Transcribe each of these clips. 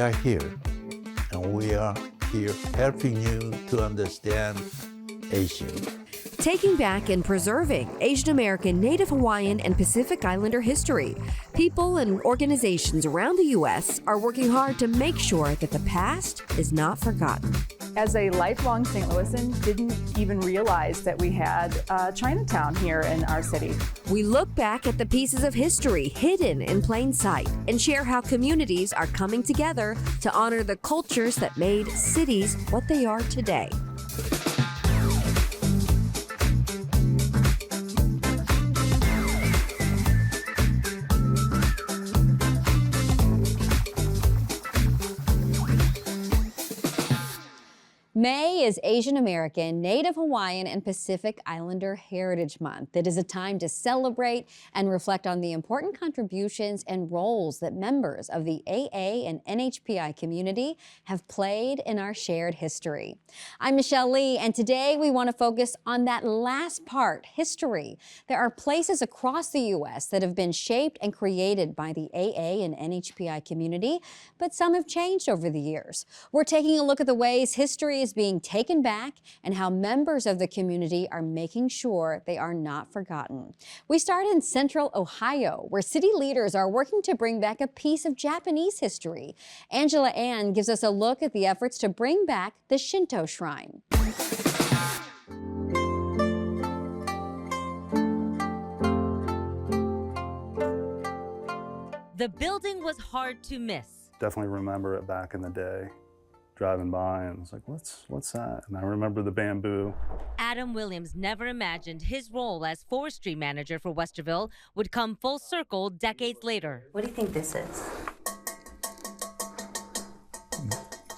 are here, and we are here helping you to understand Asia. Taking back and preserving Asian American, Native Hawaiian, and Pacific Islander history. People and organizations around the U.S. are working hard to make sure that the past is not forgotten. As a lifelong St. Louisan, didn't even realize that we had Chinatown here in our city. We look back at the pieces of history hidden in plain sight and share how communities are coming together to honor the cultures that made cities what they are today. May is Asian American, Native Hawaiian, and Pacific Islander Heritage Month. It is a time to celebrate and reflect on the important contributions and roles that members of the AA and NHPI community have played in our shared history. I'm Michelle Lee, and today we want to focus on that last part, history. There are places across the U.S. that have been shaped and created by the AA and NHPI community, but some have changed over the years. We're taking a look at the ways history is being taken back and how members of the community are making sure they are not forgotten. We start in central Ohio, where city leaders are working to bring back a piece of Japanese history. Angela Ann gives us a look at the efforts to bring back the Shinto shrine. The building was hard to miss. Definitely remember it back in the day. Driving by and was like, what's that? And I remember the bamboo. Adam Williams never imagined his role as forestry manager for Westerville would come full circle decades later. What do you think this is?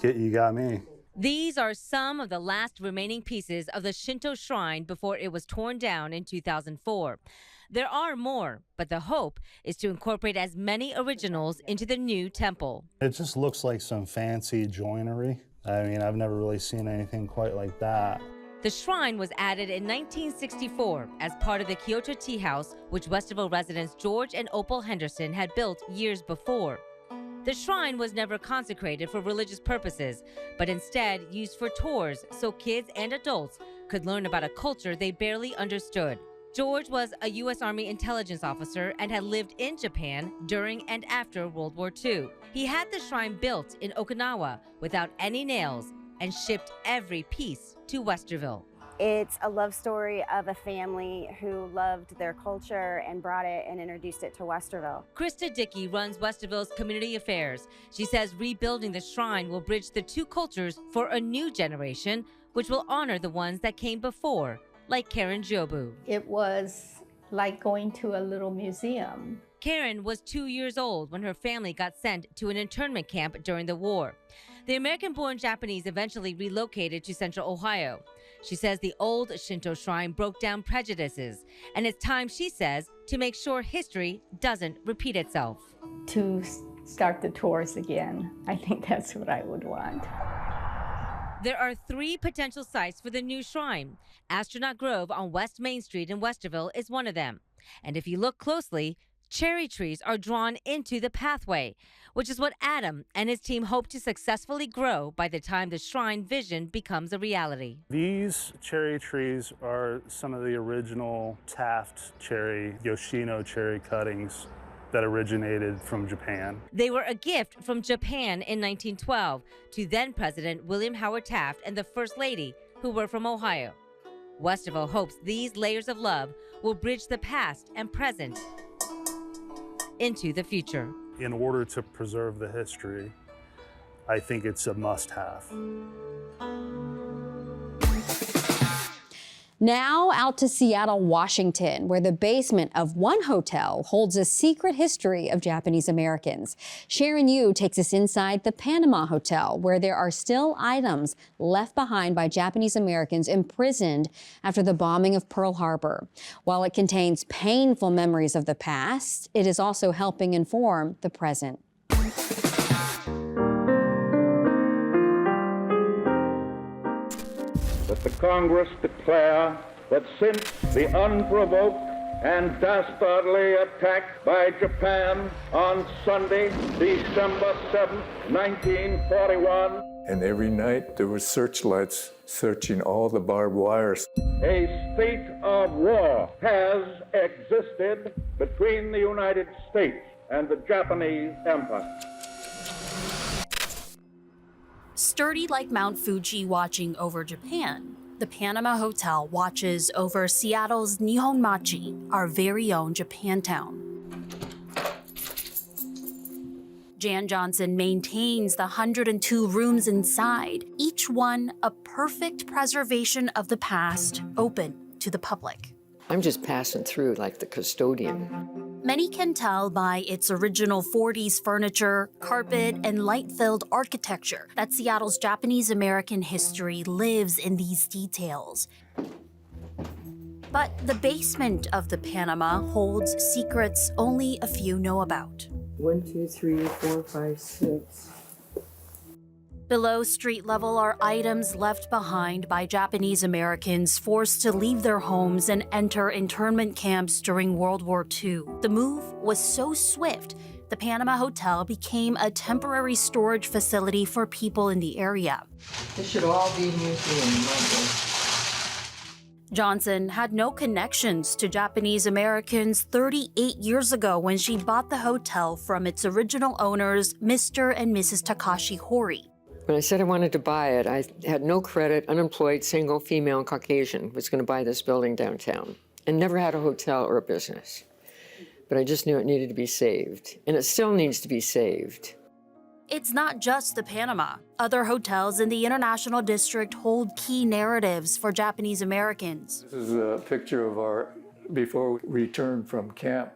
You got me. These are some of the last remaining pieces of the Shinto shrine before it was torn down in 2004. There are more, but the hope is to incorporate as many originals into the new temple. It just looks like some fancy joinery. I mean, I've never really seen anything quite like that. The shrine was added in 1964 as part of the Kyoto Tea House, which Westerville residents George and Opal Henderson had built years before. The shrine was never consecrated for religious purposes, but instead used for tours so kids and adults could learn about a culture they barely understood. George was a U.S. Army intelligence officer and had lived in Japan during and after World War II. He had the shrine built in Okinawa without any nails and shipped every piece to Westerville. It's a love story of a family who loved their culture and brought it and introduced it to Westerville. Krista Dickey runs Westerville's community affairs. She says rebuilding the shrine will bridge the two cultures for a new generation, which will honor the ones that came before, like Karen Jobu. It was like going to a little museum. Karen was 2 years old when her family got sent to an internment camp during the war. The American-born Japanese eventually relocated to central Ohio. She says the old Shinto shrine broke down prejudices, and it's time, she says, to make sure history doesn't repeat itself. To start the tours again, I think that's what I would want. There are 3 potential sites for the new shrine. Astronaut Grove on West Main Street in Westerville is one of them. And if you look closely, cherry trees are drawn into the pathway, which is what Adam and his team hope to successfully grow by the time the shrine vision becomes a reality. These cherry trees are some of the original Taft cherry, Yoshino cherry cuttings that originated from Japan. They were a gift from Japan in 1912 to then-President William Howard Taft and the First Lady, who were from Ohio. Westerville hopes these layers of love will bridge the past and present into the future. In order to preserve the history, I think it's a must-have. Now out to Seattle, Washington, where the basement of one hotel holds a secret history of Japanese Americans. Sharon Yu takes us inside the Panama Hotel, where there are still items left behind by Japanese Americans imprisoned after the bombing of Pearl Harbor. While it contains painful memories of the past, it is also helping inform the present. That the Congress declare that since the unprovoked and dastardly attack by Japan on Sunday, December 7, 1941. And every night there were searchlights searching all the barbed wires. A state of war has existed between the United States and the Japanese Empire. Sturdy like Mount Fuji watching over Japan, the Panama Hotel watches over Seattle's Nihonmachi, our very own Japantown. Jan Johnson maintains the 102 rooms inside, each one a perfect preservation of the past, open to the public. I'm just passing through like the custodian. Many can tell by its original 40s furniture, carpet, and light-filled architecture that Seattle's Japanese-American history lives in these details. But the basement of the Panama holds secrets only a few know about. 1, 2, 3, 4, 5, 6. Below street level are items left behind by Japanese Americans forced to leave their homes and enter internment camps during World War II. The move was so swift, the Panama Hotel became a temporary storage facility for people in the area. This should all be museum. Johnson had no connections to Japanese Americans 38 years ago when she bought the hotel from its original owners, Mr. and Mrs. Takashi Hori. When I said I wanted to buy it, I had no credit, unemployed, single, female, and Caucasian, was going to buy this building downtown, and never had a hotel or a business. But I just knew it needed to be saved, and it still needs to be saved. It's not just the Panama. Other hotels in the International District hold key narratives for Japanese Americans. This is a picture of our before we returned from camp.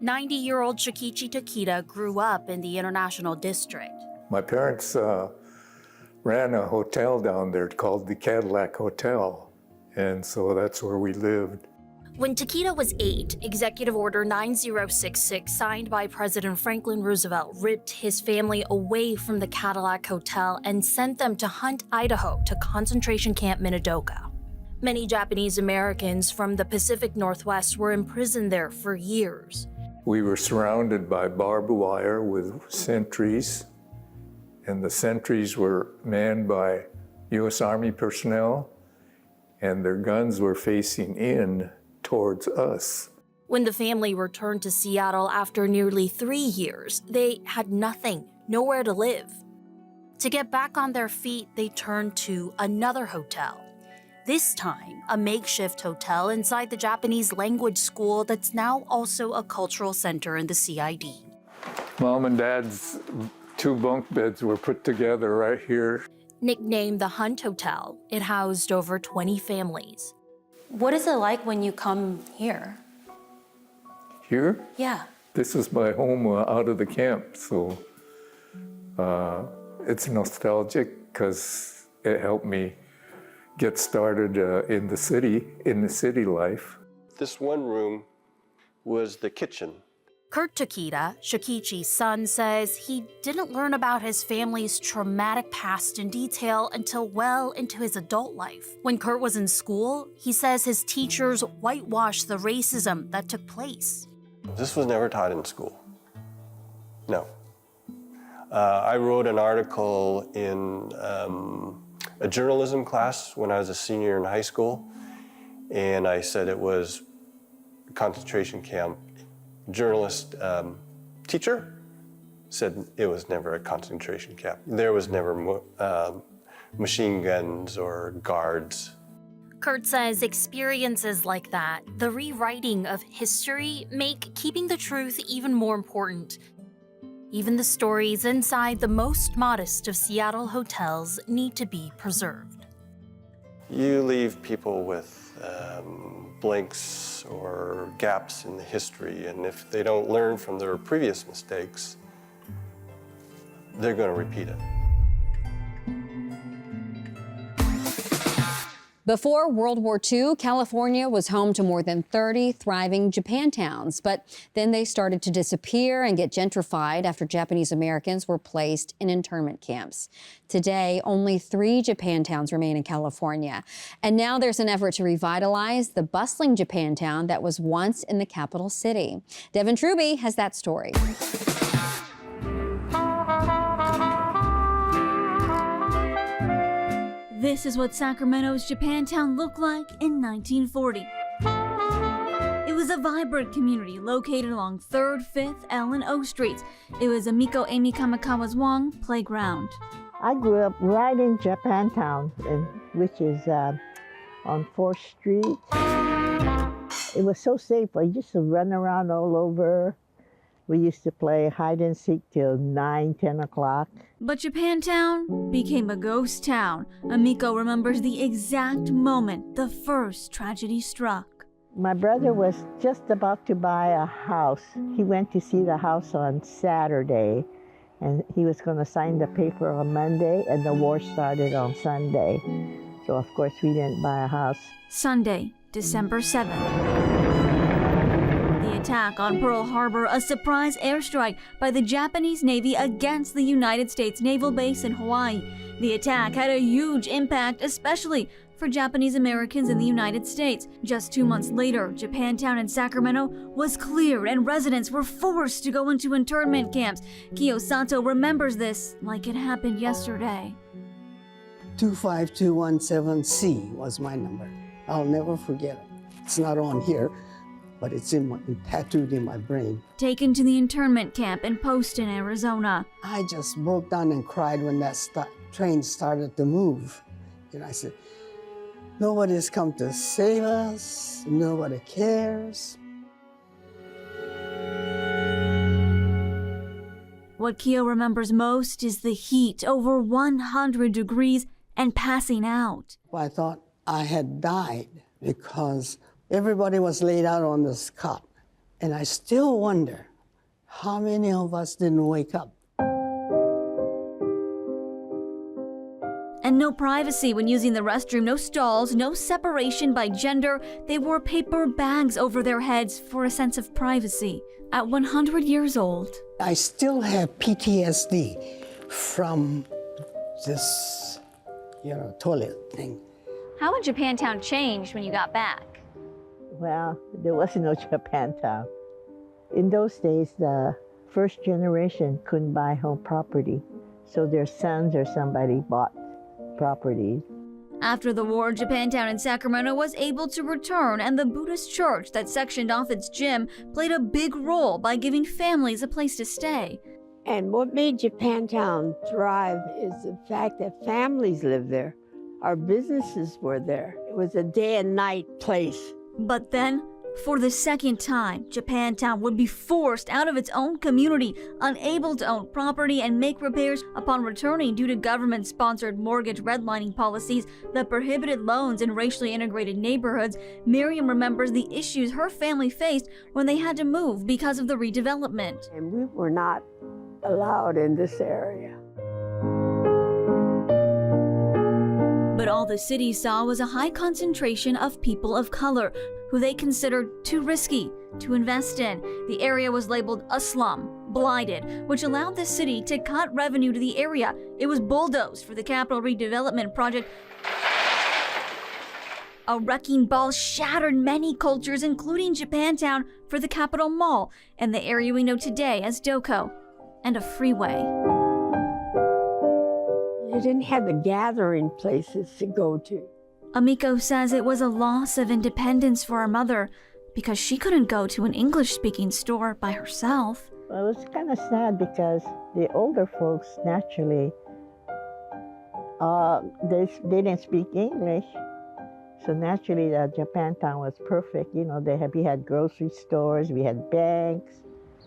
90-year-old Shikichi Takeda grew up in the International District. My parents ran a hotel down there called the Cadillac Hotel, and so that's where we lived. When Takeda was 8, Executive Order 9066, signed by President Franklin Roosevelt, ripped his family away from the Cadillac Hotel and sent them to Hunt, Idaho, to concentration camp Minidoka. Many Japanese Americans from the Pacific Northwest were imprisoned there for years. We were surrounded by barbed wire with sentries, and the sentries were manned by U.S. Army personnel, and their guns were facing in towards us. When the family returned to Seattle after nearly 3 years, they had nothing, nowhere to live. To get back on their feet, they turned to another hotel. This time, a makeshift hotel inside the Japanese language school that's now also a cultural center in the CID. Mom and Dad's 2 bunk beds were put together right here. Nicknamed the Hunt Hotel, it housed over 20 families. What is it like when you come here? Here? Yeah. This is my home out of the camp, so it's nostalgic because it helped me get started in the city life. This one room was the kitchen. Kurt Takeda, Shikichi's son, says he didn't learn about his family's traumatic past in detail until well into his adult life. When Kurt was in school, he says his teachers whitewashed the racism that took place. This was never taught in school. No. I wrote an article in a journalism class when I was a senior in high school, and I said it was a concentration camp. Journalist teacher said it was never a concentration camp. There was never machine guns or guards. Kurt says experiences like that, the rewriting of history, make keeping the truth even more important. Even the stories inside the most modest of Seattle hotels need to be preserved. You leave people with blanks or gaps in the history, and if they don't learn from their previous mistakes, they're going to repeat it. Before World War II, California was home to more than 30 thriving Japantowns, but then they started to disappear and get gentrified after Japanese Americans were placed in internment camps. Today, only 3 Japantowns remain in California, and now there's an effort to revitalize the bustling Japantown that was once in the capital city. Devin Truby has that story. This is what Sacramento's Japantown looked like in 1940. It was a vibrant community located along 3rd, 5th, L, and O Streets. It was Amiko Amy Kamikawa's Wong playground. I grew up right in Japantown, which is on 4th Street. It was so safe. I used to run around all over. We used to play hide and seek till 9, 10 o'clock. But Japantown became a ghost town. Amiko remembers the exact moment the first tragedy struck. My brother was just about to buy a house. He went to see the house on Saturday, and he was going to sign the paper on Monday, and the war started on Sunday. So, of course, we didn't buy a house. Sunday, December 7th. The attack on Pearl Harbor, a surprise airstrike by the Japanese Navy against the United States Naval Base in Hawaii. The attack had a huge impact, especially for Japanese Americans in the United States. Just 2 months later, Japantown in Sacramento was cleared and residents were forced to go into internment camps. Kiyo Sato remembers this like it happened yesterday. 25217C was my number. I'll never forget it. It's not on here, but it's tattooed in my brain. Taken to the internment camp in Poston, Arizona. I just broke down and cried when that train started to move. And I said, nobody's come to save us. Nobody cares. What Kiyo remembers most is the heat, over 100 degrees, and passing out. I thought I had died because everybody was laid out on this cot. And I still wonder how many of us didn't wake up. And no privacy when using the restroom, no stalls, no separation by gender. They wore paper bags over their heads for a sense of privacy. At 100 years old, I still have PTSD from this, toilet thing. How had Japantown changed when you got back? Well, there was no Japantown. In those days, the first generation couldn't buy home property, so their sons or somebody bought property. After the war, Japantown in Sacramento was able to return, and the Buddhist church that sectioned off its gym played a big role by giving families a place to stay. And what made Japantown thrive is the fact that families lived there. Our businesses were there. It was a day and night place. But then, for the second time, Japantown would be forced out of its own community, unable to own property and make repairs upon returning due to government-sponsored mortgage redlining policies that prohibited loans in racially integrated neighborhoods. Miriam remembers the issues her family faced when they had to move because of the redevelopment. And we were not allowed in this area. But all the city saw was a high concentration of people of color, who they considered too risky to invest in. The area was labeled a slum, blighted, which allowed the city to cut revenue to the area. It was bulldozed for the capital redevelopment project. A wrecking ball shattered many cultures, including Japantown, for the Capitol Mall and the area we know today as Doko, and a freeway. You didn't have the gathering places to go to. Amiko says it was a loss of independence for her mother because she couldn't go to an English-speaking store by herself. Well, it was kind of sad because the older folks naturally, they didn't speak English. So naturally, Japantown was perfect. We had grocery stores, we had banks.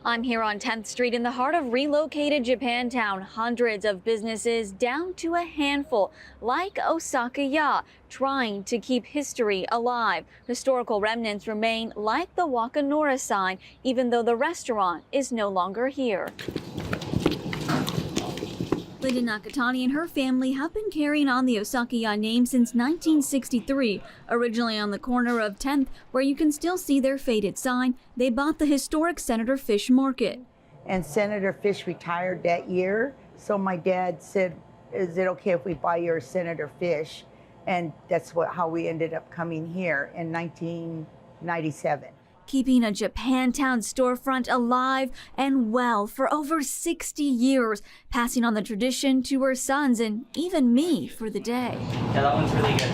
I'm here on 10th Street in the heart of relocated Japantown. Hundreds of businesses down to a handful, like Osaka-ya, trying to keep history alive. Historical remnants remain, like the Wakanora sign, even though the restaurant is no longer here. The Lady Nakatani and her family have been carrying on the Osaka-ya name since 1963. Originally on the corner of 10th, where you can still see their faded sign, they bought the historic Senator Fish Market. And Senator Fish retired that year, so my dad said, is it okay if we buy your Senator Fish? And that's how we ended up coming here in 1997. Keeping a Japantown storefront alive and well for over 60 years, passing on the tradition to her sons and even me for the day. Yeah, that one's really good.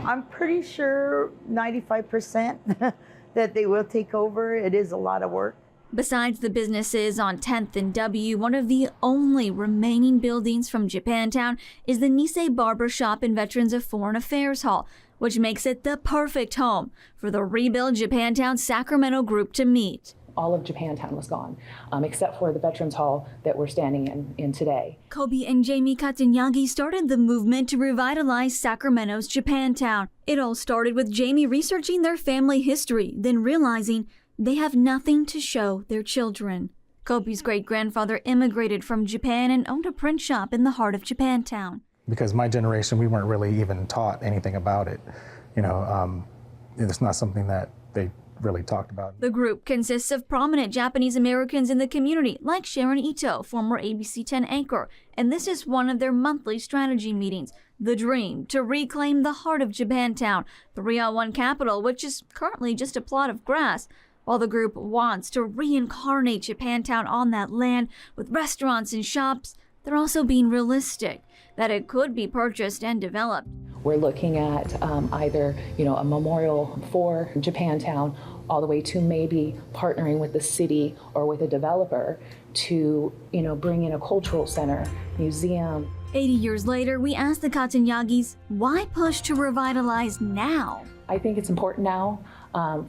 I'm pretty sure 95% that they will take over. It is a lot of work. Besides the businesses on 10th and W, one of the only remaining buildings from Japantown is the Nisei Barber Shop and Veterans of Foreign Affairs Hall, which makes it the perfect home for the rebuilt Japantown Sacramento group to meet. All of Japantown was gone, except for the Veterans Hall that we're standing in today. Kobe and Jamie Katsunyagi started the movement to revitalize Sacramento's Japantown. It all started with Jamie researching their family history, then realizing they have nothing to show their children. Kobe's great-grandfather immigrated from Japan and owned a print shop in the heart of Japantown. Because my generation, we weren't really even taught anything about it. It's not something that they really talked about. The group consists of prominent Japanese Americans in the community, like Sharon Ito, former ABC 10 anchor, and this is one of their monthly strategy meetings. The dream to reclaim the heart of Japantown, the 301 capital, which is currently just a plot of grass. While the group wants to reincarnate Japantown on that land with restaurants and shops, they're also being realistic that it could be purchased and developed. We're looking at either, a memorial for Japantown, all the way to maybe partnering with the city or with a developer to, bring in a cultural center, museum. 80 years later, we asked the Katsunyagis, why push to revitalize now? I think it's important now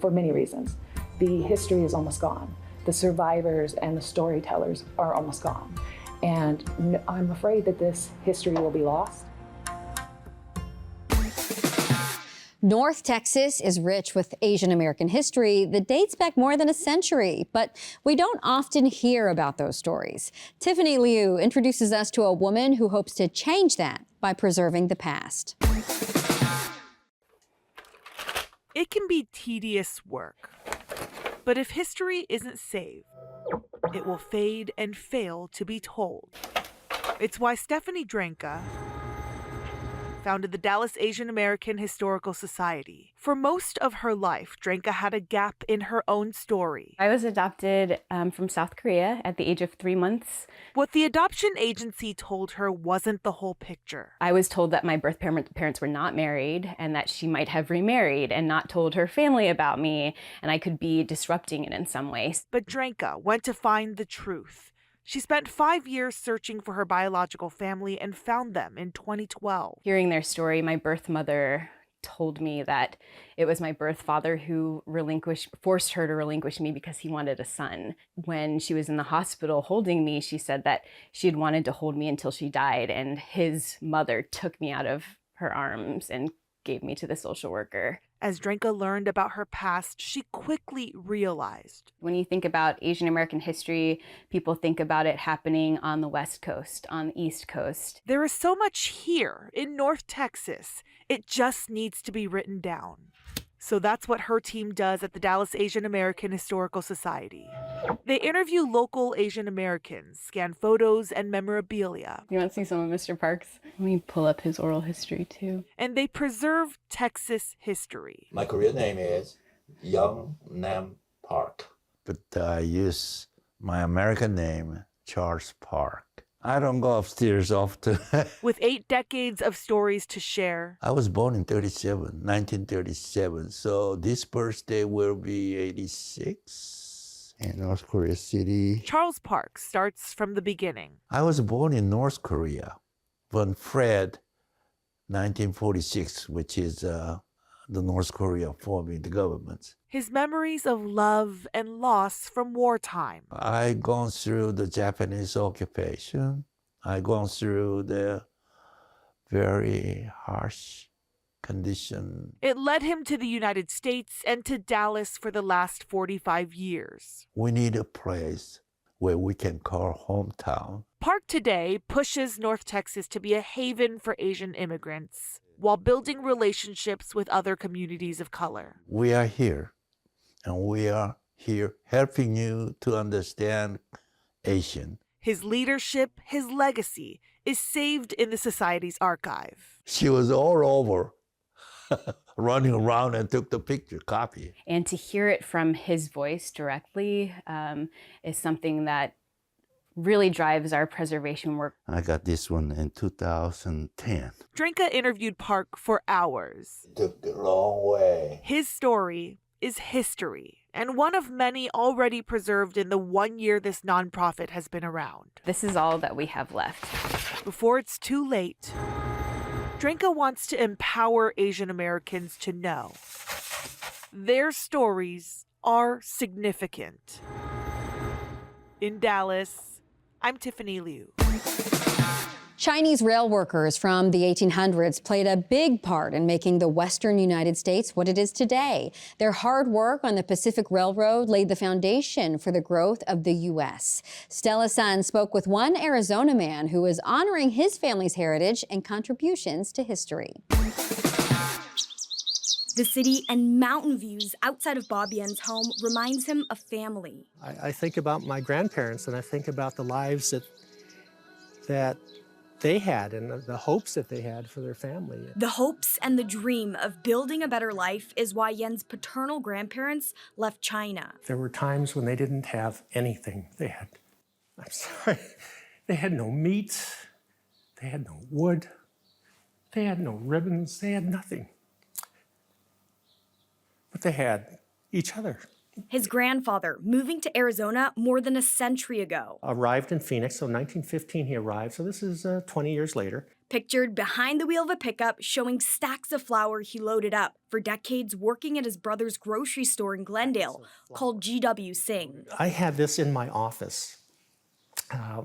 for many reasons. The history is almost gone. The survivors and the storytellers are almost gone. And I'm afraid that this history will be lost. North Texas is rich with Asian American history that dates back more than a century, but we don't often hear about those stories. Tiffany Liu introduces us to a woman who hopes to change that by preserving the past. It can be tedious work, but if history isn't saved, it will fade and fail to be told. It's why Stephanie Dranka founded the Dallas Asian American Historical Society. For most of her life, Dranka had a gap in her own story. I was adopted from South Korea at the age of 3 months. What the adoption agency told her wasn't the whole picture. I was told that my birth parents were not married and that she might have remarried and not told her family about me, and I could be disrupting it in some ways. But Dranka went to find the truth. She spent 5 years searching for her biological family and found them in 2012. Hearing their story, my birth mother told me that it was my birth father who forced her to relinquish me because he wanted a son. When she was in the hospital holding me, she said that she had wanted to hold me until she died, and his mother took me out of her arms and gave me to the social worker. As Dranka learned about her past, she quickly realized. When you think about Asian American history, people think about it happening on the West Coast, on the East Coast. There is so much here in North Texas. It just needs to be written down. So that's what her team does at the Dallas Asian American Historical Society. They interview local Asian Americans, scan photos and memorabilia. You want to see some of Mr. Parks? Let me pull up his oral history too. And they preserve Texas history. My Korean name is Young Nam Park, but I use my American name, Charles Park. I don't go upstairs often. With 8 decades of stories to share. I was born in 1937, so this birthday will be 86 in North Korea City. Charles Park starts from the beginning. I was born in North Korea when Fred, 1946, which is the North Korea forming the government. His memories of love and loss from wartime. I gone through the Japanese occupation. I gone through the very harsh condition. It led him to the United States and to Dallas for the last 45 years. We need a place where we can call hometown. Park today pushes North Texas to be a haven for Asian immigrants while building relationships with other communities of color. We are here, and we are here helping you to understand Asian. His leadership, his legacy, is saved in the Society's archive. She was all over, running around and took the picture, copy. And to hear it from his voice directly is something that really drives our preservation work. I got this one in 2010. Drenka interviewed Park for hours. It took a long way. His story is history, and one of many already preserved in the 1 year this nonprofit has been around. This is all that we have left. Before it's too late, Drenka wants to empower Asian Americans to know their stories are significant. In Dallas, I'm Tiffany Liu. Chinese rail workers from the 1800s played a big part in making the western United States what it is today. Their hard work on the Pacific Railroad laid the foundation for the growth of the U.S. Stella Sun spoke with one Arizona man who is honoring his family's heritage and contributions to history. The city and mountain views outside of Bob Yen's home reminds him of family. I think about my grandparents, and I think about the lives that they had and the hopes that they had for their family. The hopes and the dream of building a better life is why Yen's paternal grandparents left China. There were times when they didn't have anything. They had no meat, they had no wood, they had no ribbons, they had nothing. But they had each other. His grandfather, moving to Arizona more than a century ago. Arrived in Phoenix, so 1915 he arrived, so this is 20 years later. Pictured behind the wheel of a pickup, showing stacks of flour he loaded up, for decades working at his brother's grocery store in Glendale, called G.W. Singh. I had this in my office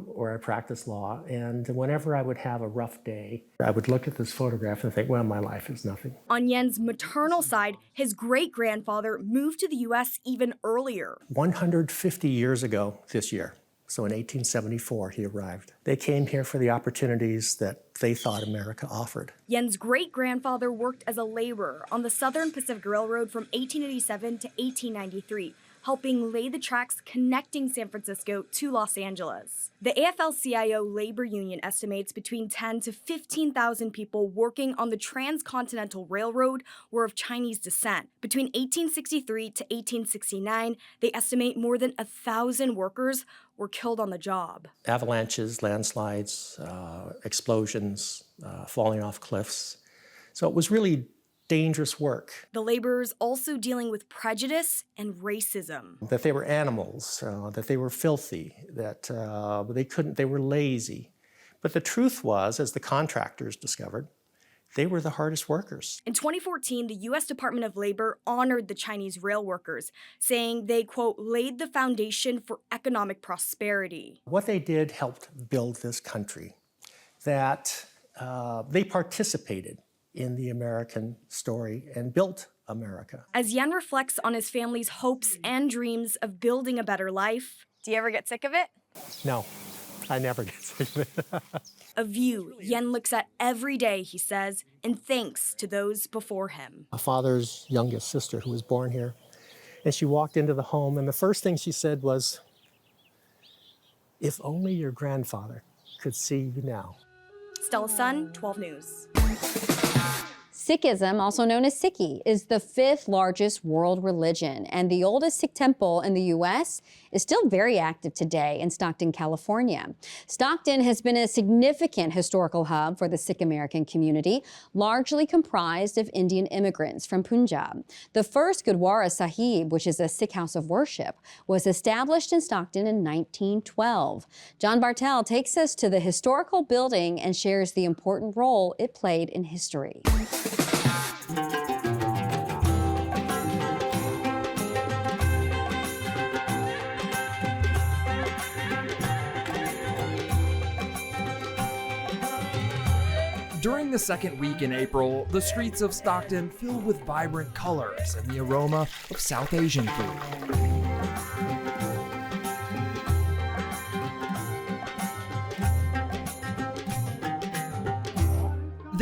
where I practice law, and whenever I would have a rough day, I would look at this photograph and think, well, my life is nothing. On Yen's maternal side, his great-grandfather moved to the U.S. even earlier. 150 years ago this year, so in 1874 he arrived. They came here for the opportunities that they thought America offered. Yen's great-grandfather worked as a laborer on the Southern Pacific Railroad from 1887 to 1893, helping lay the tracks connecting San Francisco to Los Angeles. The AFL-CIO labor union estimates between 10 to 15,000 people working on the Transcontinental Railroad were of Chinese descent. Between 1863 to 1869, they estimate more than 1,000 workers were killed on the job. Avalanches, landslides, explosions, falling off cliffs. So it was really dangerous work. The laborers also dealing with prejudice and racism. That they were animals, that they were filthy, that they were lazy. But the truth was, as the contractors discovered, they were the hardest workers. In 2014, the U.S. Department of Labor honored the Chinese rail workers, saying they, quote, laid the foundation for economic prosperity. What they did helped build this country, that they participated in the American story and built America. As Yen reflects on his family's hopes and dreams of building a better life, do you ever get sick of it? No, I never get sick of it. A view Yen looks at every day, he says, and thanks to those before him. My father's youngest sister, who was born here, and she walked into the home, and the first thing she said was, "If only your grandfather could see you now." Stella Sun, 12 News. Sikhism, also known as Sikhi, is the 5th largest world religion, and the oldest Sikh temple in the U.S. is still very active today in Stockton, California. Stockton has been a significant historical hub for the Sikh American community, largely comprised of Indian immigrants from Punjab. The first Gurdwara Sahib, which is a Sikh house of worship, was established in Stockton in 1912. John Bartel takes us to the historical building and shares the important role it played in history. During the second week in April, the streets of Stockton fill with vibrant colors and the aroma of South Asian food.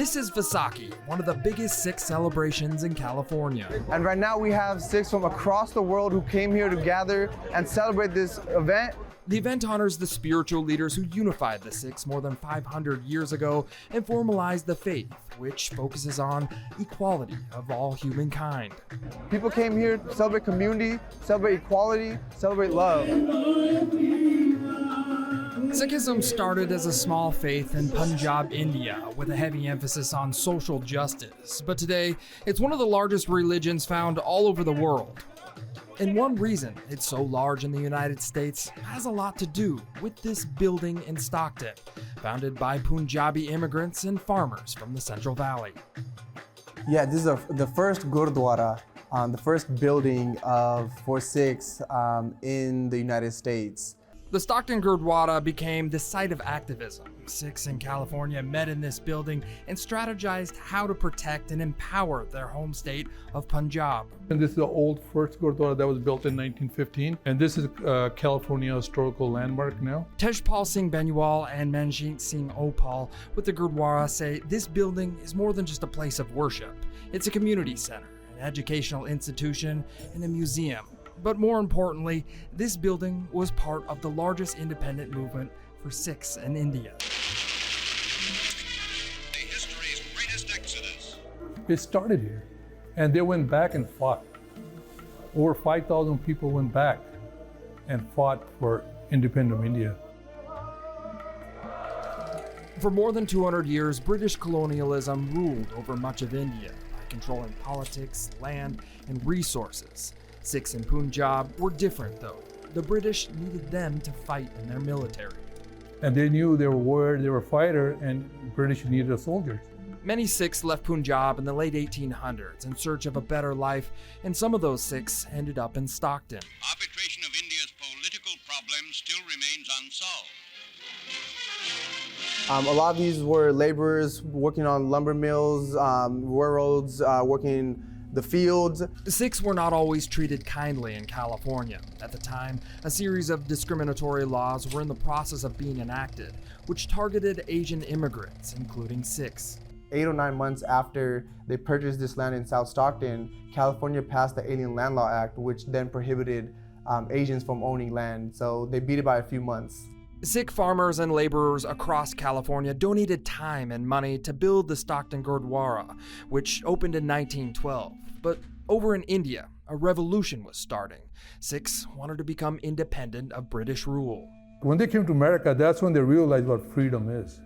This is Vaisakhi, one of the biggest Sikh celebrations in California. And right now we have Sikhs from across the world who came here to gather and celebrate this event. The event honors the spiritual leaders who unified the Sikhs more than 500 years ago and formalized the faith, which focuses on equality of all humankind. People came here to celebrate community, celebrate equality, celebrate love. Sikhism started as a small faith in Punjab, India, with a heavy emphasis on social justice, but today it's one of the largest religions found all over the world. And one reason it's so large in the United States has a lot to do with this building in Stockton, founded by Punjabi immigrants and farmers from the Central Valley. Yeah, this is the first Gurdwara, the first building for Sikhs in the United States. The Stockton Gurdwara became the site of activism. Sikhs in California met in this building and strategized how to protect and empower their home state of Punjab. And this is the old first Gurdwara that was built in 1915. And this is California historical landmark now. Tejpal Singh Benual and Manjeet Singh Opal with the Gurdwara say this building is more than just a place of worship. It's a community center, an educational institution, and a museum. But more importantly, this building was part of the largest independent movement for Sikhs in India. The history's greatest exodus. It started here, and they went back and fought. Over 5,000 people went back and fought for independent India. For more than 200 years, British colonialism ruled over much of India by controlling politics, land, and resources. Sikhs in Punjab were different, though. The British needed them to fight in their military. And they knew they were warriors, they were fighters, and British needed soldiers. Many Sikhs left Punjab in the late 1800s in search of a better life, and some of those Sikhs ended up in Stockton. Arbitration of India's political problems still remains unsolved. A lot of these were laborers working on lumber mills, railroads, working the fields. Sikhs were not always treated kindly in California. At the time, a series of discriminatory laws were in the process of being enacted, which targeted Asian immigrants, including Sikhs. 8 or 9 months after they purchased this land in South Stockton, California passed the Alien Land Law Act, which then prohibited Asians from owning land. So they beat it by a few months. Sikh farmers and laborers across California donated time and money to build the Stockton Gurdwara, which opened in 1912. But over in India, a revolution was starting. Sikhs wanted to become independent of British rule. When they came to America, that's when they realized what freedom is,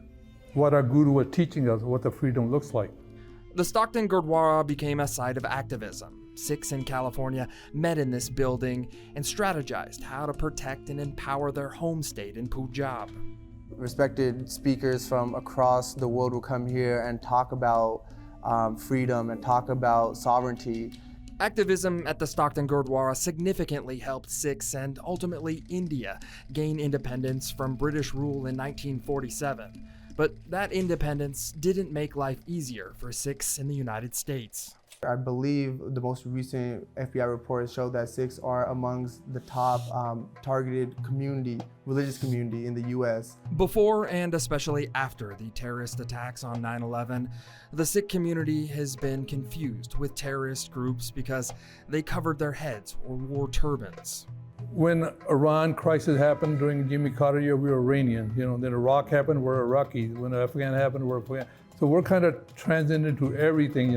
what our guru was teaching us, what the freedom looks like. The Stockton Gurdwara became a site of activism. Sikhs in California met in this building and strategized how to protect and empower their home state in Punjab. Respected speakers from across the world will come here and talk about freedom and talk about sovereignty. Activism at the Stockton Gurdwara significantly helped Sikhs and ultimately India gain independence from British rule in 1947. But that independence didn't make life easier for Sikhs in the United States. I believe the most recent FBI reports show that Sikhs are amongst the top targeted religious community in the US. Before and especially after the terrorist attacks on 9/11, the Sikh community has been confused with terrorist groups because they covered their heads or wore turbans. When Iran crisis happened during Jimmy Carter year, we were Iranian. Then Iraq happened, we're Iraqis. When Afghan happened, we're Afghan. So we're kind of transcended to everything,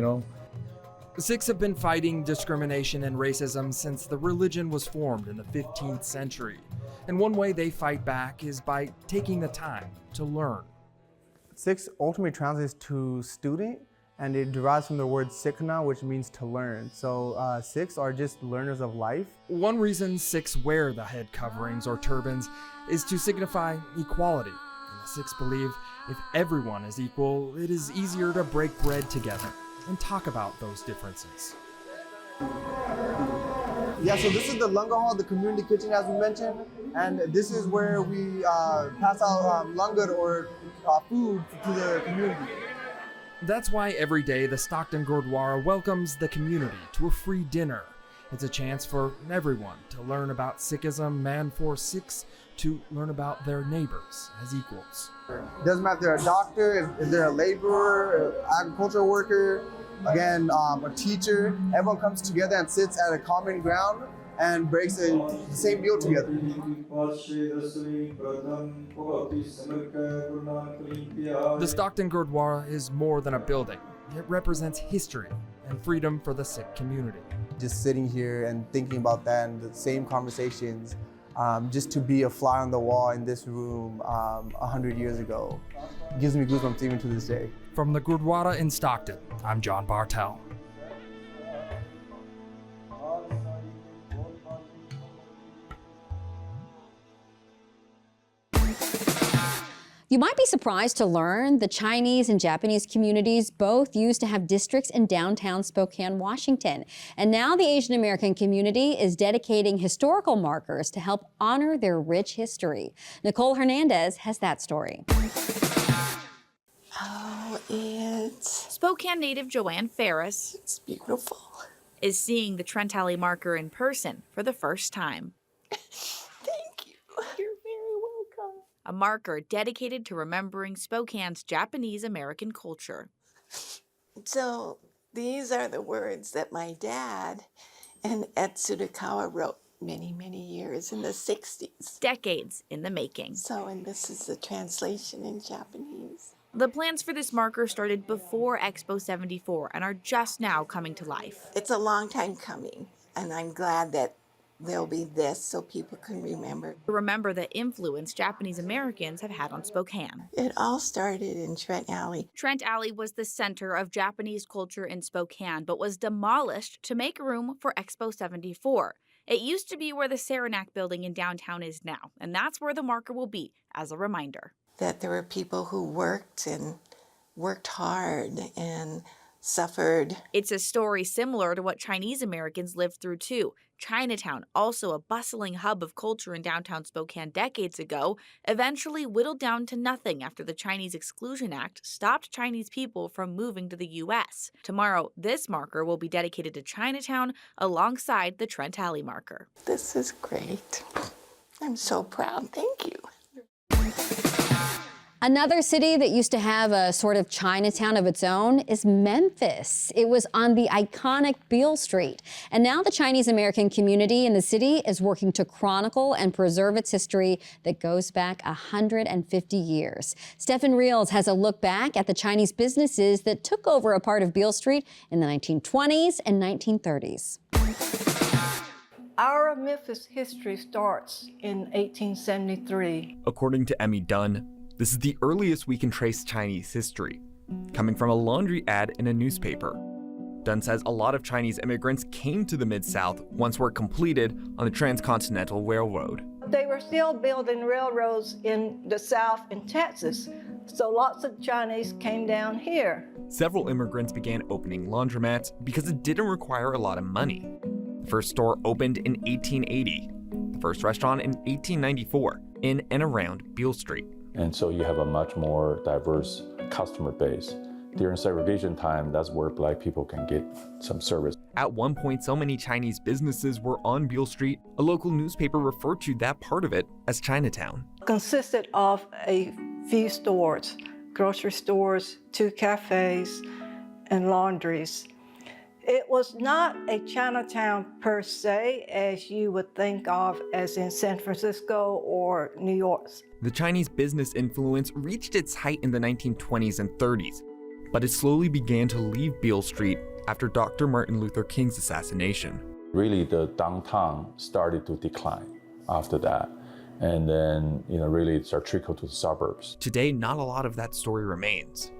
Sikhs have been fighting discrimination and racism since the religion was formed in the 15th century. And one way they fight back is by taking the time to learn. Sikhs ultimately translates to student, and it derives from the word TEGNA, which means to learn. So Sikhs are just learners of life. One reason Sikhs wear the head coverings or turbans is to signify equality. And the Sikhs believe if everyone is equal, it is easier to break bread together and talk about those differences. Yeah, so this is the langar hall, the community kitchen, as we mentioned, and this is where we pass out langar or food to the community. That's why every day the Stockton Gurdwara welcomes the community to a free dinner. It's a chance for everyone to learn about Sikhism and for Sikhs to learn about their neighbors as equals. Doesn't matter if they're a doctor, if they're a laborer, an agricultural worker, again, a teacher. Everyone comes together and sits at a common ground and breaks the same meal together. The Stockton Gurdwara is more than a building. It represents history and freedom for the Sikh community. Just sitting here and thinking about that and the same conversations, just to be a fly on the wall in this room 100 years ago, gives me goosebumps even to this day. From the Gurdwara in Stockton, I'm John Bartel. You might be surprised to learn the Chinese and Japanese communities both used to have districts in downtown Spokane, Washington. And now the Asian American community is dedicating historical markers to help honor their rich history. Nicole Hernandez has that story. Oh, it's Spokane native Joanne Ferris. It's beautiful. Is seeing the Trent Alley marker in person for the first time. Thank you. You're very welcome. A marker dedicated to remembering Spokane's Japanese American culture. So these are the words that my dad and Ed Tsudakawa wrote many, many years in the 60s. Decades in the making. And this is the translation in Japanese. The plans for this marker started before Expo 74 and are just now coming to life. It's a long time coming, and I'm glad that there'll be this so people can remember. Remember the influence Japanese Americans have had on Spokane. It all started in Trent Alley. Trent Alley was the center of Japanese culture in Spokane, but was demolished to make room for Expo 74. It used to be where the Saranac building in downtown is now, and that's where the marker will be as a reminder. That there were people who worked hard and suffered. It's a story similar to what Chinese Americans lived through too. Chinatown, also a bustling hub of culture in downtown Spokane decades ago, eventually whittled down to nothing after the Chinese Exclusion Act stopped Chinese people from moving to the U.S. Tomorrow, this marker will be dedicated to Chinatown alongside the Trent Alley marker. This is great. I'm so proud. Thank you. Another city that used to have a sort of Chinatown of its own is Memphis. It was on the iconic Beale Street. And now the Chinese American community in the city is working to chronicle and preserve its history that goes back 150 years. Stefan Reels has a look back at the Chinese businesses that took over a part of Beale Street in the 1920s and 1930s. Our Memphis history starts in 1873. According to Emmy Dunn, this is the earliest we can trace Chinese history, coming from a laundry ad in a newspaper. Dunn says a lot of Chinese immigrants came to the Mid-South once work completed on the Transcontinental Railroad. They were still building railroads in the South in Texas, so lots of Chinese came down here. Several immigrants began opening laundromats because it didn't require a lot of money. The first store opened in 1880, the first restaurant in 1894, in and around Beale Street. And so you have a much more diverse customer base. During segregation time, that's where Black people can get some service. At one point, so many Chinese businesses were on Beale Street, a local newspaper referred to that part of it as Chinatown. Consisted of a few stores, grocery stores, 2 cafes, and laundries. It was not a Chinatown per se, as you would think of as in San Francisco or New York. The Chinese business influence reached its height in the 1920s and 30s, but it slowly began to leave Beale Street after Dr. Martin Luther King's assassination. Really, the downtown started to decline after that. And then, really it started to trickle to the suburbs. Today, not a lot of that story remains.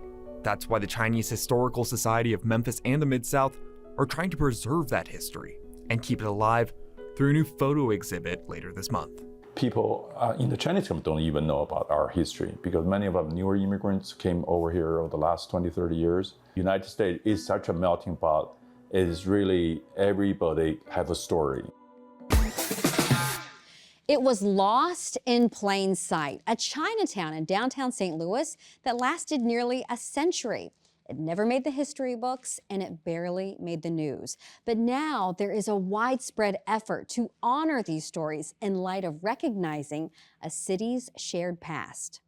That's why the Chinese Historical Society of Memphis and the Mid-South are trying to preserve that history and keep it alive through a new photo exhibit later this month. People in the Chinese community don't even know about our history because many of our newer immigrants came over here over the last 20, 30 years. United States is such a melting pot. It is really everybody have a story. It was lost in plain sight, a Chinatown in downtown St. Louis that lasted nearly a century. It never made the history books, and it barely made the news. But now there is a widespread effort to honor these stories in light of recognizing a city's shared past.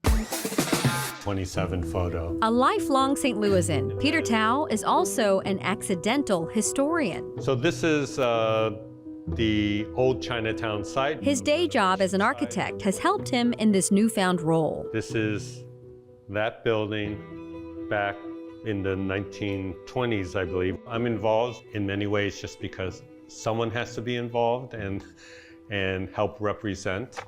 27 photo. A lifelong St. Louisan, Peter Tao is also an accidental historian. So this is the old Chinatown site. His day job as an architect has helped him in this newfound role. This is that building back in the 1920s, I believe. I'm involved in many ways just because someone has to be involved and help represent.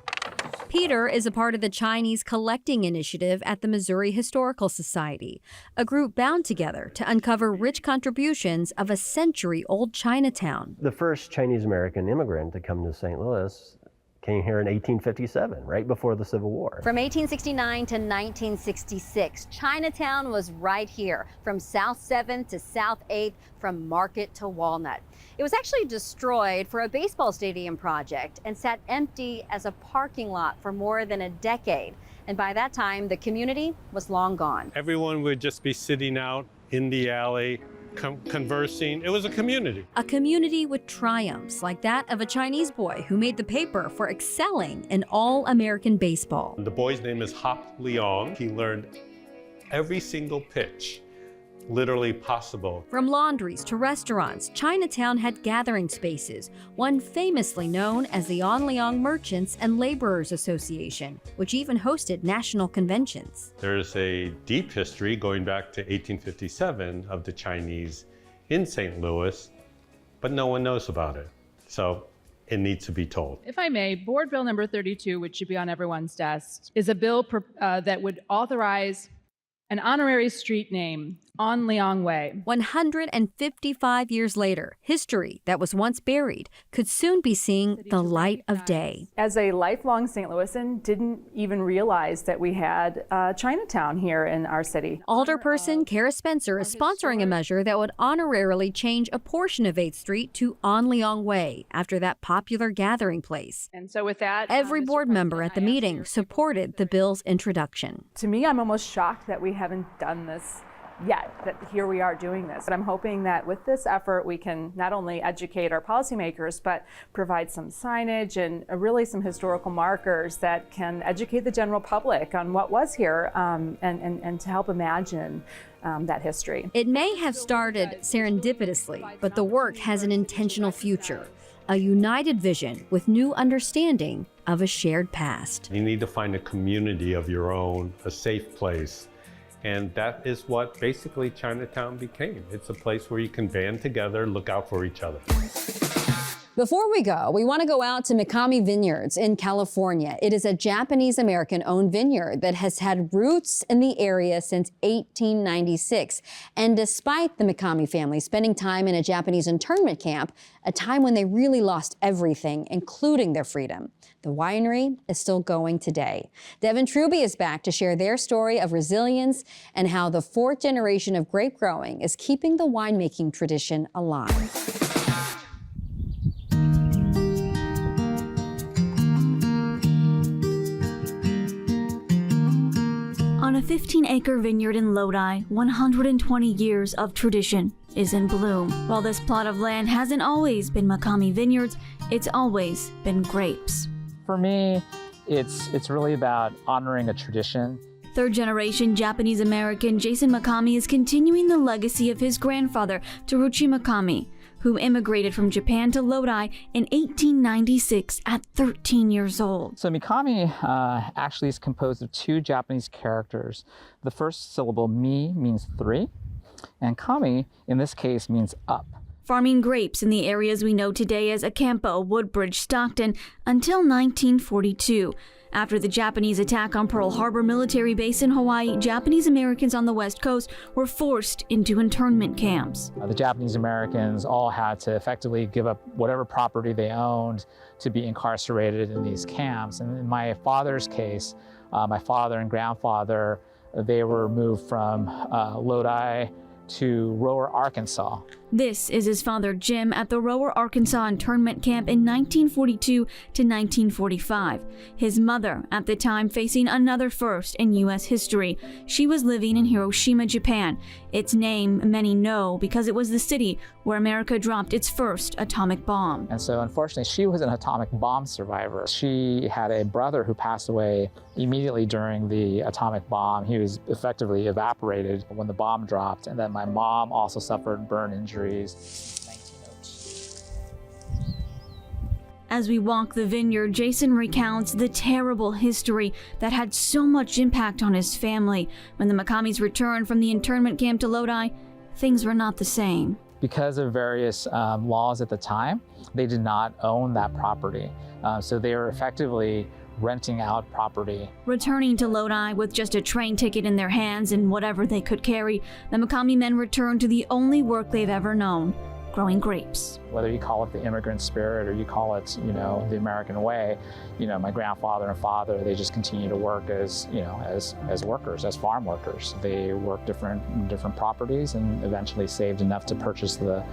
Peter is a part of the Chinese Collecting Initiative at the Missouri Historical Society, a group bound together to uncover rich contributions of a century-old Chinatown. The first Chinese-American immigrant to come to St. Louis came here in 1857, right before the Civil War. From 1869 to 1966, Chinatown was right here, from South 7th to South 8th, from Market to Walnut. It was actually destroyed for a baseball stadium project and sat empty as a parking lot for more than a decade. And by that time, the community was long gone. Everyone would just be sitting out in the alley, conversing. It was a community. A community with triumphs like that of a Chinese boy who made the paper for excelling in all-American baseball. The boy's name is Hop Leong. He learned every single pitch literally possible. From laundries to restaurants, Chinatown had gathering spaces, one famously known as the An Leong Merchants and Laborers Association, which even hosted national conventions. There's a deep history going back to 1857 of the Chinese in St. Louis, but no one knows about it. So it needs to be told. If I may, Board Bill number 32, which should be on everyone's desk, is a bill that would authorize an honorary street name, An Leong Way. 155 years later, history that was once buried could soon be seeing the light of day. As a lifelong St. Louisan, didn't even realize that we had Chinatown here in our city. Alderperson Kara Spencer is sponsoring a measure that would honorarily change a portion of 8th Street to An Leong Way after that popular gathering place. And so with that, every board member at the meeting supported the bill's introduction. To me, I'm almost shocked that we haven't done this yet, that here we are doing this. But I'm hoping that with this effort, we can not only educate our policymakers, but provide some signage and really some historical markers that can educate the general public on what was here and to help imagine that history. It may have started serendipitously, but the work has an intentional future, a united vision with new understanding of a shared past. You need to find a community of your own, a safe place. And that is what basically Chinatown became. It's a place where you can band together, look out for each other. Before we go, we want to go out to Mikami Vineyards in California. It is a Japanese-American-owned vineyard that has had roots in the area since 1896. And despite the Mikami family spending time in a Japanese internment camp, a time when they really lost everything, including their freedom, the winery is still going today. Devin Truby is back to share their story of resilience and how the 4th generation of grape growing is keeping the winemaking tradition alive. On a 15-acre vineyard in Lodi, 120 years of tradition is in bloom. While this plot of land hasn't always been Mikami Vineyards, it's always been grapes. For me, it's really about honoring a tradition. Third-generation Japanese-American Jason Mikami is continuing the legacy of his grandfather, Teruchi Mikami, who immigrated from Japan to Lodi in 1896 at 13 years old. So Mikami actually is composed of 2 Japanese characters. The first syllable, mi, means 3, and kami, in this case, means up. Farming grapes in the areas we know today as Acampo, Woodbridge, Stockton, until 1942. After the Japanese attack on Pearl Harbor military base in Hawaii, Japanese Americans on the West Coast were forced into internment camps. The Japanese Americans all had to effectively give up whatever property they owned to be incarcerated in these camps. And in my father's case, my father and grandfather, they were moved from Lodi to Rower, Arkansas. This is his father, Jim, at the Rower, Arkansas internment camp in 1942 to 1945. His mother, at the time facing another first in U.S. history. She was living in Hiroshima, Japan. Its name many know because it was the city where America dropped its first atomic bomb. And so unfortunately, she was an atomic bomb survivor. She had a brother who passed away immediately during the atomic bomb. He was effectively evaporated when the bomb dropped. And then my mom also suffered burn injuries. As we walk the vineyard, Jason recounts the terrible history that had so much impact on his family. When the McCamys returned from the internment camp to Lodi, things were not the same. Because of various laws at the time, they did not own that property. So they were effectively renting out property. Returning to Lodi with just a train ticket in their hands and whatever they could carry, the McCamy men returned to the only work they've ever known, growing grapes. Whether you call it the immigrant spirit or you call it, the American way, my grandfather and father, they just continue to work as workers, as farm workers. They worked different properties and eventually saved enough to purchase the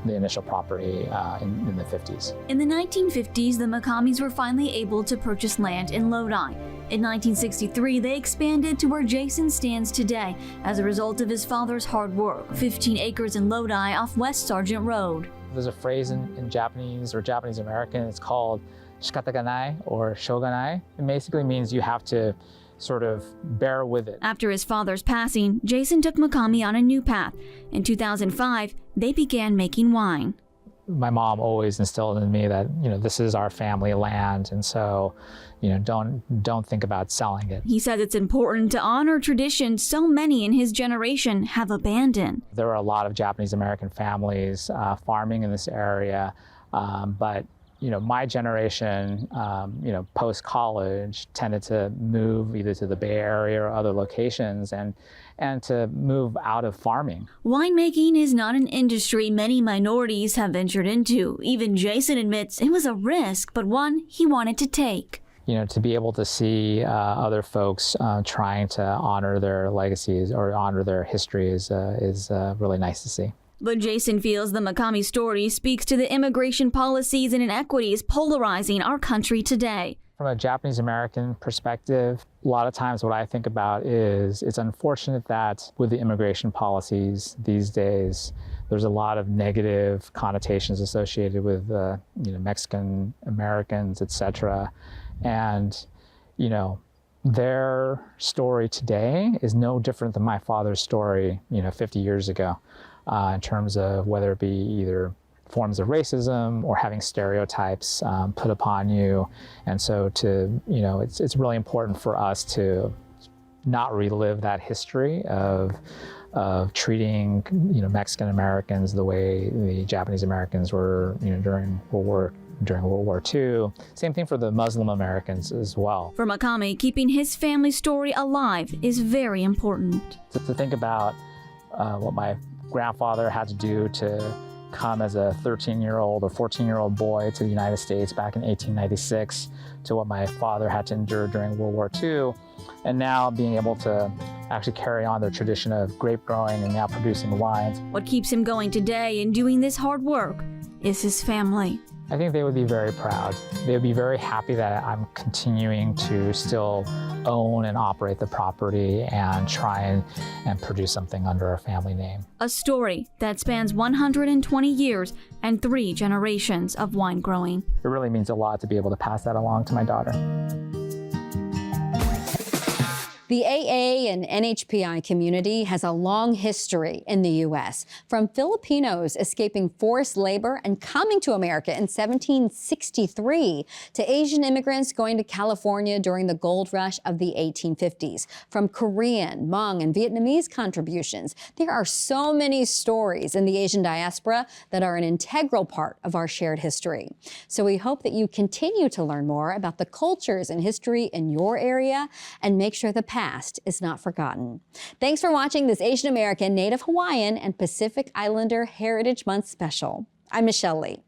initial property in the 50s. In the 1950s, the McCamys were finally able to purchase land in Lodi. In 1963, they expanded to where Jason stands today as a result of his father's hard work, 15 acres in Lodi off West Sargent Road. There's a phrase in Japanese or Japanese American, it's called shikata ga nai or shoganai. It basically means you have to sort of bear with it. After his father's passing, Jason took McCamy on a new path. In 2005, they began making wine. My mom always instilled in me that, this is our family land, and so, don't think about selling it. He says it's important to honor traditions so many in his generation have abandoned. There are a lot of Japanese American families farming in this area, but my generation, post-college tended to move either to the Bay Area or other locations and to move out of farming. Winemaking is not an industry many minorities have ventured into. Even Jason admits it was a risk, but one he wanted to take. To be able to see other folks trying to honor their legacies or honor their history is really nice to see. But Jason feels the McCamy story speaks to the immigration policies and inequities polarizing our country today. From a Japanese American perspective, a lot of times what I think about is it's unfortunate that with the immigration policies these days, there's a lot of negative connotations associated with Mexican Americans, etc. And, their story today is no different than my father's story, 50 years ago, in terms of whether it be either forms of racism or having stereotypes put upon you. And so it's really important for us to not relive that history of treating, Mexican Americans the way the Japanese Americans were, during World War II. Same thing for the Muslim Americans as well. For McCamy, keeping his family story alive is very important. To think about what my grandfather had to do to come as a 13-year-old or 14-year-old boy to the United States back in 1896, to what my father had to endure during World War II, and now being able to actually carry on their tradition of grape growing and now producing wines. What keeps him going today and doing this hard work is his family. I think they would be very proud. They would be very happy that I'm continuing to still own and operate the property and try and produce something under our family name. A story that spans 120 years and 3 generations of wine growing. It really means a lot to be able to pass that along to my daughter. The AA and NHPI community has a long history in the U.S., from Filipinos escaping forced labor and coming to America in 1763 to Asian immigrants going to California during the gold rush of the 1850s, from Korean, Hmong, and Vietnamese contributions. There are so many stories in the Asian diaspora that are an integral part of our shared history. So we hope that you continue to learn more about the cultures and history in your area and make sure the past is not forgotten. Thanks for watching this Asian American, Native Hawaiian, and Pacific Islander Heritage Month special. I'm Michelle Lee.